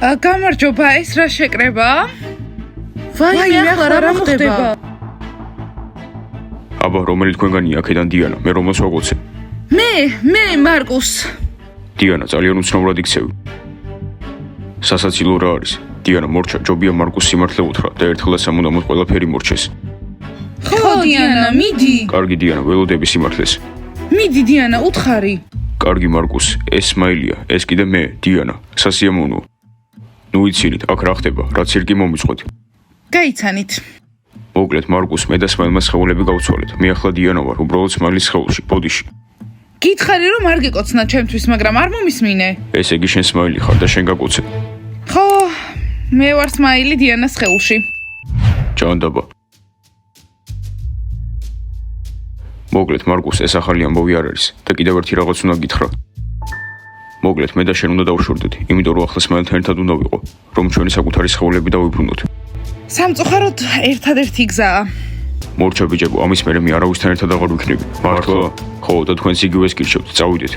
გამარჯობა, ეს რა შეკრება? ვაიმე, ახლა რა მოხდება? აბა, რომელი თქვენგანია აქედან დიანა? მე რომელს ვაგოცე? მე მარკუს. დიანა, ძალიან უცნაურად იქცევი. სასაცილო რა არის? დიანა, მორჩა, ჯობია მარკუს სიმართლე უთხრა და ერთხელაც ამუდამოდ ყველაფერი მორჩეს. ხო, დიანა, მიდი. კარგი დიანა, ველოდები სიმართლეს. მიდი დიანა, უთხარი. კარგი მარკუს, ეს სმაილია, ეს კიდე მე, დიანა, სასიამოვნოა. ნუ იცინით, აქ რა ხდება, რაც ირკი მომიწყოთ. გაიცანით. მოკლედ მარკუს, მე და სმაილმა სხეულები გავცვალეთ. მე ახლა დიანა ვარ, უბრალოდ სმაილის სხეულში, ბოდიში. გითხარი რომ არ გეკოცნა ჩემთვის, მაგრამ არ მომისმინე. ესე იგი შენ სმაილი ხარ და შენ გაკოცე. ხო, მე ვარ სმაილი დიანას სხეულში. ჭანდაბა. მოკლედ მარკუს, ეს ახალი ამბავი არ არის და კიდევ ერთი რაღაც უნდა გითხრა. მოკლედ მე და შენ უნდა დავშორდეთ, იმიტომ რომ ახლა სმაილთან ერთად უნდა ვიყო, რომ ჩვენი საკუთარი სხეულები დავიბრუნოთ. სამწუხაროდ ერთადერთი გზაა. მორჩა ბიჭებო, ამის მერე მე არავისთან ერთად აღარ ვიქნები. მართლა? ხო, და თქვენს იგივეს გირჩევთ, წავიდეთ.